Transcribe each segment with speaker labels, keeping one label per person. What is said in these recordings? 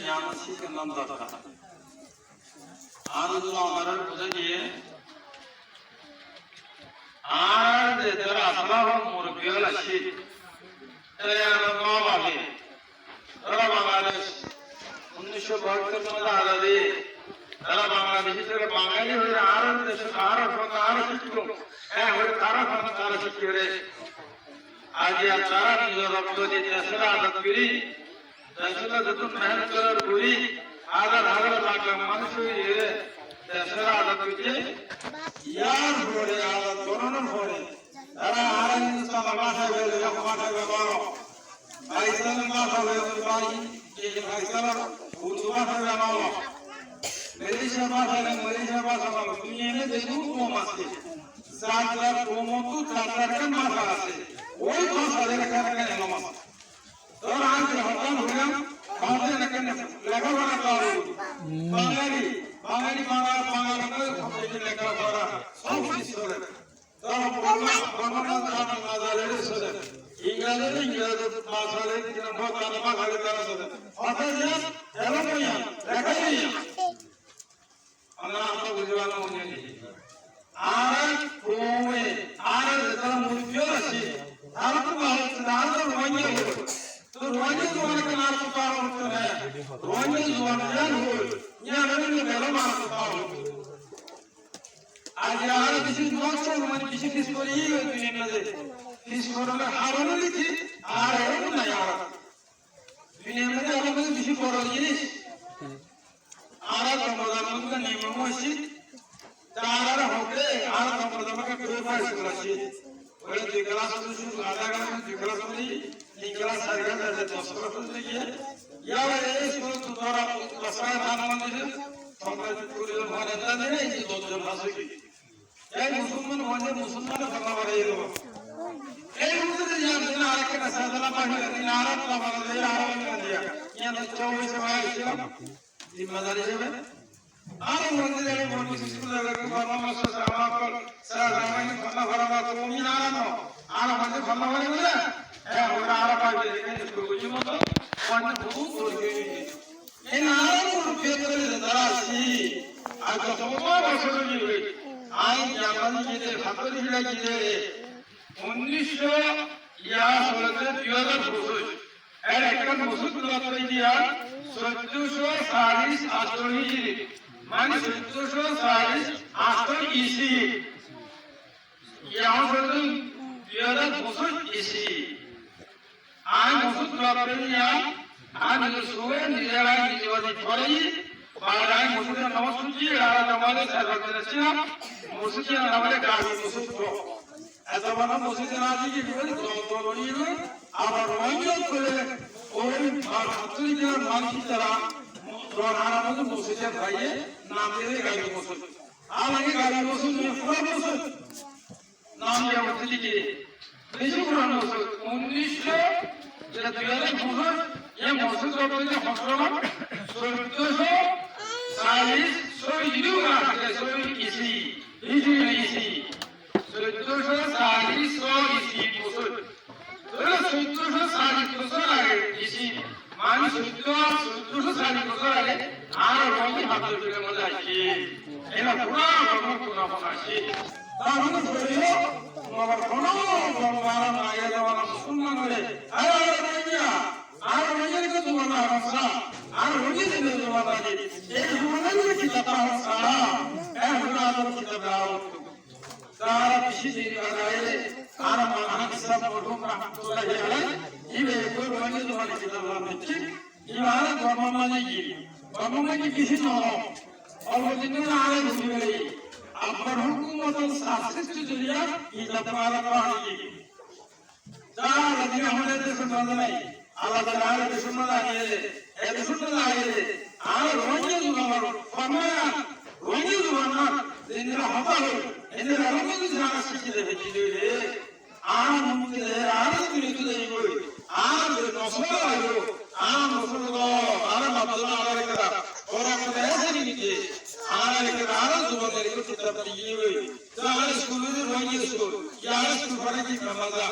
Speaker 1: জ্ঞান শিক্ষার দরকার আনন্দ আমার বুঝে দিয়ে আর যে তারা আসলা মুরব্বী হল শীত নবাবে তারা বাংলাদেশ 1972 মধ্যে আজাদি তারা বাংলাদেশি থেকে বাঙালি হয়ে আরো দেশ আরো শিখলো হয়ে তারা শিখি হয়ে আজ তারা নিজ রক্ত দিয়ে দেশের আজাদ করি দেশের যত মেহনত করার করি হাজার হাজার লাখ লাখ মানুষ হয়ে দেশের আজাদ করছে ইয়ার পরে আজাদ করানোর পরে তারা আর হিন্দুস্তান ভাষায় বেরোয় ভাষায় ব্যবহার পাকিস্তানের ভাষা পাকিস্তানের উর্দু ভাষায় ব্যবহার মালয়েশিয়া ভাষা বলো দুনিয়া में देखो कौम আছে যাত্রা কমত যাত্রার ভাষা আছে ওই ভাষা লেখা কেন নামাজ তোর আজ হতান হলাম ভাষা লেখা লেখাপড়া করো বাঙালি লেখাপড়া সব কিছু করে তোর বর্ণনা নাজারের সরে ইংরেজি ভাষারে কিনা ভাষা ভাষারে তারা সরে অর্থাৎ এরকমই লেখাই Allah apa bujuan maunya ni? Anak kome, anak dalam mulia sih. Anak tu bahawa sedang tu ruangnya hul. Tu ruangnya tu mana kenal tu tahu tu ni. Ruangnya tu mana yang hul. Ni ada ni dalam mana tu tahu. Aja anak bisi macam mana bisi diskori itu ni nade. Diskori le haron ni sih. Haron tu naya. Ini mana ada mana bisi koral ni. आरा संप्रदान का नियम होशी तारा होते आरा संप्रदान का prefer सुराशी बोले दिखला सुसु आधा का दिखला सुनी दिखला सारिया दे दसरा सुनी ये या ये इसको तुम्हारा बसरा दान मंदिर संप्रदान पूरे माने दाने ये दो जन भाषा की ये मुसलमान करना वाले ये लोग ये मुझे याद है ना आरा के साधना पढ़ने लगे आरा तो हमारा दे आरा में दिया ये तो 24 में आया जिम्मेदारी है आरो मंदिर में मोनी स्कूल लगे फरमा सलामत सलामत फरमा फरमा तो मुमिन आरो मंदिर फरमा वाले ना और आरो पाए इसको कुछ मत वन बहुत हो गई इन आरो रुपये करे दरासी आज तो बहुत बसरो जी हुई आई जापान जी दे खतरी हिला जी दे 1900 या 2000 এর একটা মসুদ করে দিয়া 1440 আষ্টরি মানে 1440 আষ্টরি ইসি ইয়াও বলুন 2062 ইসি আই মসুদ করে দিয়া আজ সোয়ে নিজেরা নিজেবাদি ধরেই বারাই মসুদের নমস্তুজি আর আমাদের সার্বজনীন ছিল মসুদের আমাদের গাড়ি মসুদ এত বড় মসুদের আছে কি বলি তো বলিল আবার রঞ্জন করে ওই ছাত্রীদের মানসি তারা প্রধান মসজিদে ভাইয়ে নাম দিয়ে গাড়ি মসজিদ আমাকে গাড়ি মসজিদ পুরো মসজিদ নাম দেওয়া হচ্ছে কি বেশি পুরানো মসজিদ 1900 যেটা 2000 এই মসজিদ রয়েছে হসরমা 1440 সৈয়দু রাখে সৈয়দ ইসি ইসি 1440 ইসি মসজিদ তোরা 1440 বছর আগে ইসি মানে 1440 বছর আগে আর রঙে হাতের মধ্যে আসছে এরা পুরো আসছে তার মানে বলিল আমার কোনো বড় মায়া দেওয়ার মুসলমান হলে আর রঙের তো তোমার হাসা আর রঙের দিনে তোমার আগে এই রঙের কিতাব হাসা হলো আমার কিতাব দাও তারা বেশি দিন আগে আর মানহাত সাহেব মরহুম রাহমাতুল্লাহি আলাইহি ইবে কোন রঙের তোমার কিতাব হচ্ছে ইমানে ধর্মমানে কি ধর্মমানে কিছু নয় অল্পদিনের আগে ঘুরে গেলে আপনার হুকুমত শাস্ত্র জরিয়া কিতাব তাআলা পড়াই যারা দিন আমাদের দেশে বাঁধা নাই আল্লাহ তাআলা দেশে বাঁধা নিয়ে এই দেশে বাঁধা নিয়ে আর রঙের তোমার ফরমায়া রঙের তোমার দিনের হতা হল এদের রঙের যারা শিখিয়ে দিলে আর মুখে আর তুমি তুই কই আর নসল আলো আর নসল আর মাদলা আর করা ওরা করে এসে নিতে আর আর জুবানের को किताब दी हुई তাহলে স্কুলের রঙের স্কুল ইয়ার স্কুল পড়ে কি মামলা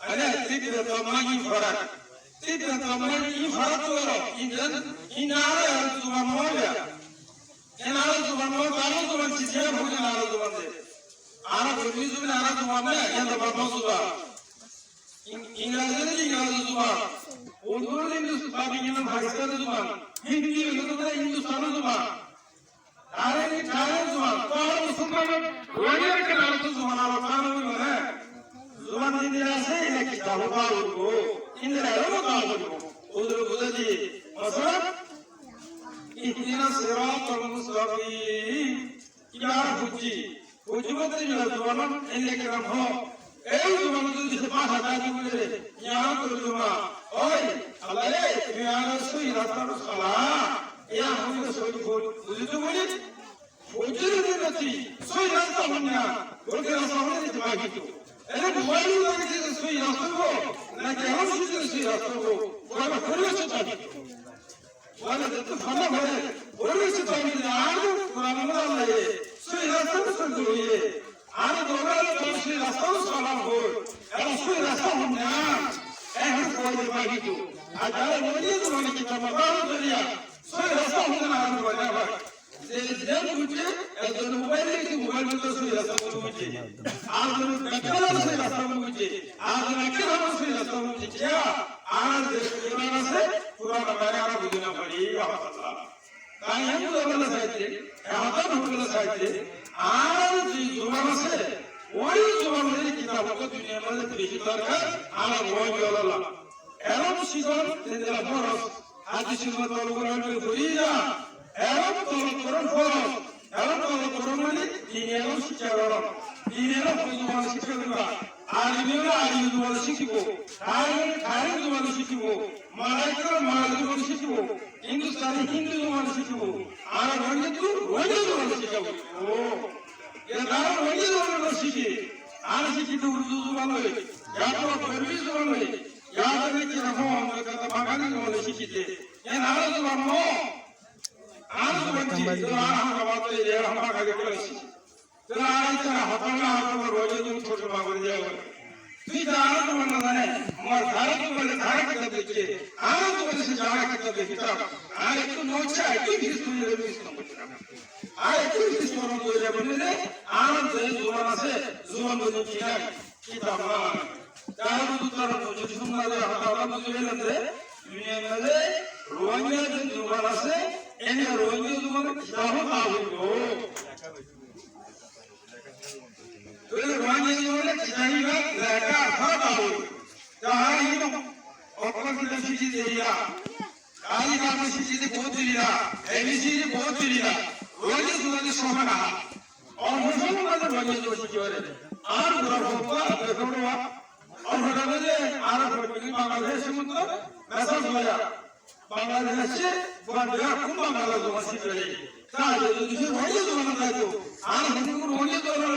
Speaker 1: আরে তিব্র তমাগি ফরাক তিব্র তমাগি ফরাক হলো İnara zuban var ya. İnara zuban var. Ara zuban çiçeğe bugün ara zuban de. Ara bugün zuban ara zuban ne? Yanda bakma zuban. İngilizce'de İngilizce zuban. Urdu'da Hindistan Pakistan zuban. Hindi'de Hindistan zuban. Tare zuban. Tare Müslüman. Royal Kanarı zuban. Arakanı ne? Zuban İngilizce ile kitabı var urdu. İngilizce mi kaldı? Urdu bu da değil. Mesela İhtina sırat-ı müstakîm. İlâ hücci. Hüccubatı ile zubanın elle kiramho. Ey zubanı düzü paşa tadı buyurdu. Yahan kurduğuma. Oy Allah'e dünyada suyu rastarı sala. Ya hüccuda suyu hüccudu buyurdu. Hüccudu dinleti. Suyu rastarı hünya. Urdu rastarı itibâkitu. Ele buhayı da suyu rastarı ho. Nâki ham hüccudu suyu rastarı ho. Buhayı kırıyor tabitu. Buhayı dıttı fana buyurdu. Urdu tabitu ağırdı. Kur'an'ın Allah'e. Suyu rastarı suyu. Ana doğru suyu rastarı salam ho. Ele suyu rastarı hünya. Ehir koydu bagitu. Acayip oynuyordu onu kitabı. Bağlı duruyor. Suyu rastarı hünya ağırdı bana bak. Zeyden kutu, ezonu mubaylık mubaylıkta suyu rastarı kutu. Ağzını bekleyen suyu rastarı kutu. Ağzını bekleyen suyu rastarı kutu. Ya ağzı Kur'an'a bayana buduna pari. Kayın bu da saydı. Ehatan bu da saydı. Ağzı zumanası. Oy zumanları kitabı dünyamızda beşiktarka ana boyuyorlar. Eram şidan dediler foros. Hadis-i şerifte Kur'an'ı koyuyor. Eram tolukların foros. Eram tolukların mani dinleyen şikayetler. Dinleyen koyduğumuz şikayetler. Alimler duvarı şikibu. Kain duvarı şikibu. Malaikler duvarı şikibu. Hindu duvarı şikibu. Ana Ronya duvarı şikibu. Yadar Ronya duvarı şikibu. Ana şikibu urdu duvarı. Yadar perviz duvarı. Yadar ki rahman kata bagani duvarı şikibu. Yan ana duvarı mo. Ana duvarı. Duvarı havalı yer hava kagaklar şikibu. Terakhir hatanga hatanga roja jum छोटे बाबू जाओ फिर जाना तो मना जाने मर धारा तो बोले धारा कितना बेचे आना तो बोले से जाना कितना बेचता आने तो नोचा है कि फिर सुन ले भी इसको आने तो फिर सुन तो ये बने ले आना तो जुबान बोले किया किताब जाना तो तारा तो जो सुनना है हटाना तो ये लगे दुनिया में ले रोहिंग्या जो जुबान से इन्हें रोहिंग्या जुबान किताब आवे हो Böyle Romanya'da kitayla leka farabalı. Daha iyi mi? Okul şişidi ya. Kali kapı şişidi boğduyla. Emisiri boğduyla. Romanya'da şofana. Orhuson'da da Romanya'da şişidi var. Ağır bırakıp da var. Orhuson'da Arap ülkeleri Bangladeş'e mutlu. Mesaj var. Bangladeş'e bu kadar kumbangalı şişidi. Sadece düşün Romanya'da var. Ağır hükümü Romanya'da var.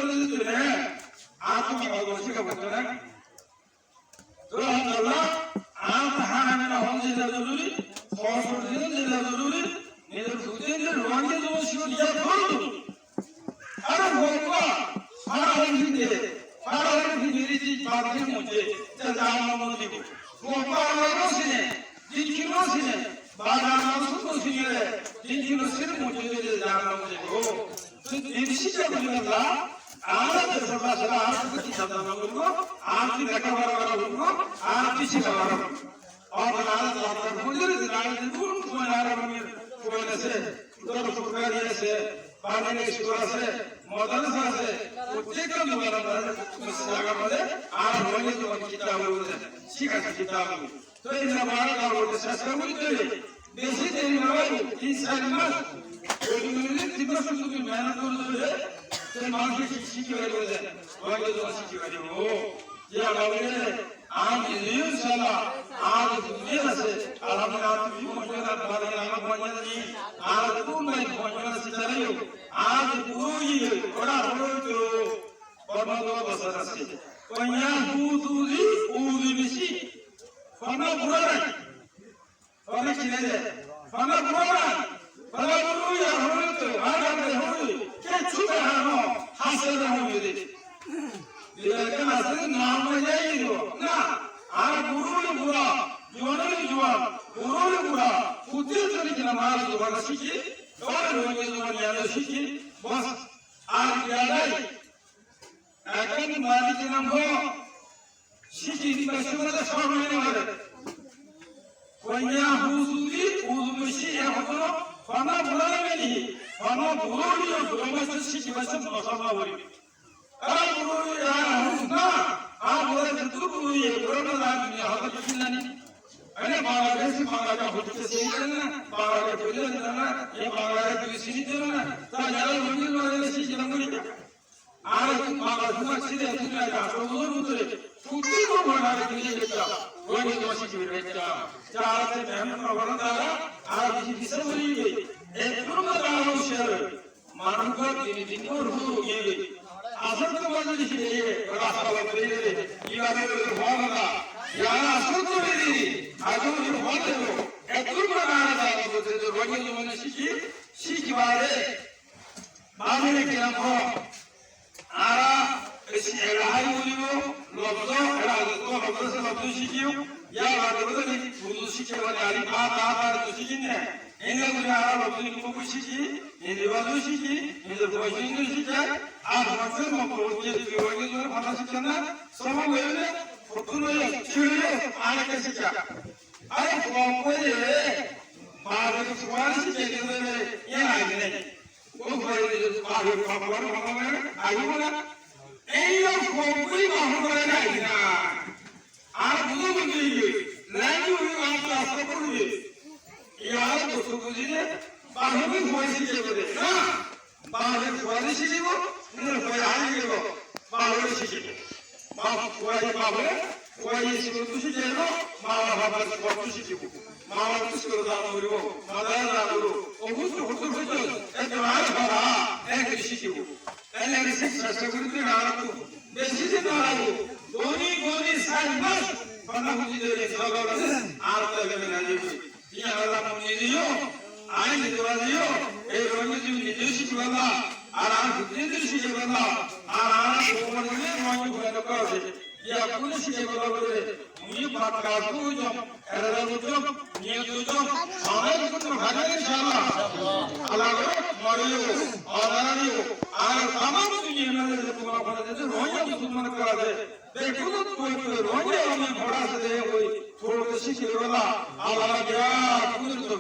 Speaker 1: आपको क्या भगवान का बच्चा है तो अल्लाह आप हाना में हम जिंदा जरूरी फौज जिंदा जरूरी मेरे खुदे ने रोंगे जो शिवलिया खोल अरे भगवा सारा हिंदी सारा हिंदी मेरी चीज बात है मुझे जाना मुझे वो पालों से जिन किलों से बाजारों से जिन किलों से मुझे जाना मुझे वो तो इसी का मतलब आनंद समासला आनंद की शब्द मंगुलको आनंद रखा वाला मंगुलको आनंद की शिक्षा वाला और आनंद लाता मुझे आनंद दूर तुम्हारे आनंद में कोई से उधर सुखारिया से पानी ने स्टोरा से मदरसा से उच्चे कम दुबारा बने मिसागा बने आनंद होने तो किताब होते शिक्षा किताब तो इन हमारा का वो शास्त्र में तो बेसी देरी नवाई इंसान मत कोई मिलने तिब्बत से कोई मेहनत कर तो मांगे शिक्षी वाली होते हैं मांगे तो शिक्षी वाली हो ये हमारे आम यूं साला आज दुनिया से अलहमदुलिल्लाह भी मौजूदा बारे में मौजूदा जी आज तुम में मौजूदा से चले हो आज पूरी बड़ा बड़ा जो बर्बादो बसरा से पन्या दूरी उदी बिसी फना बुरा फना चिले फना बुरा फना बुरा हो तो आराम से हो के छुपे हानो हासिल हो ये लेकिन असल नाम में जाइए ना आरा बुरा बुरा जुआन जुआन Buraya bura, kutu tabii namaz duvarı şiki, doğru önce duvarı yanı şiki, bas, ağırlığı, erken mali nambo, şiki başımda sormayı var. Konya huzuri, huzuruşi yapıyor, bana bulamıyor, bana bulamıyor, bulamazsa şiki başım masama vuruyor. Kalau buru ya huzna, burada tuh ya, burada da ya hata kisilani. Ane Bangladesh Bangladesh hoca seyircana, Bangladesh hoca dana, ya Bangladesh seyircana, ta yalan mungkin Bangladesh seyircana mungkin. Arab Bangladesh seyircana tuh ya, olur mudur? Tutti ko Bangladesh seyircana, wani to seyircana. Cara se memang orang dara, Arab bisa beri, turun dara ushar, manusia ini turun ye. Asal tu mana di sini, rasa beri, ibarat berhala. Yana asal tu beri, aku berhala tu. Etur mana ada tu, tu orang yang mana sih bare, mana ni kita mau, ara, elahai uriu, lobzo, lobzo se lobzo sih ya ada ni, budu sih kalau dari apa tu sih ni. Ini punya ara lobzo ni buku sih, ini baru sih, ini baru sih sih. Macam apa dia orang itu mana sih kana, semua ini, betul ya, curi, anak sih ya. Ayah apa ye, baru semua sih jadi ni, ya ini. Oh baru baru, ayu mana? Ini orang koi baru baru ni na. Anak bukan begini, lagi orang apa asal perlu. Ya tu suku ni, baru koi sih jadi, na. Baru koi sih jadi. Ini kau yang ini kau, bawa sih, bawa kau ini sebelum tu sih jadi, bawa bawa tu sih, bawa tu sekolah dah dulu, madai dah dulu, betul, itu mana bara, sih, ini sih sesuatu tu nak tu, besi tu nak tu, doni sangat, mana pun jadi sekolah ni, arta kami nanti, ini adalah mungkin dia, air itu dia, orang itu dia sih juga. Anak itu sih juga, anak umurnya mau juga kau ya pun sih juga boleh. Ini bakat tu jom, era tu jom, ni tu jom, anak itu tu ada insyaAllah. Allah Mario, Mario, anak sama tu ni mana tu mana pada tu rohnya tu mana kau ada. Dekho tu rohnya orang bora se deh koi, थोड़ा सी चिल्ला, Allah dia, कुछ तो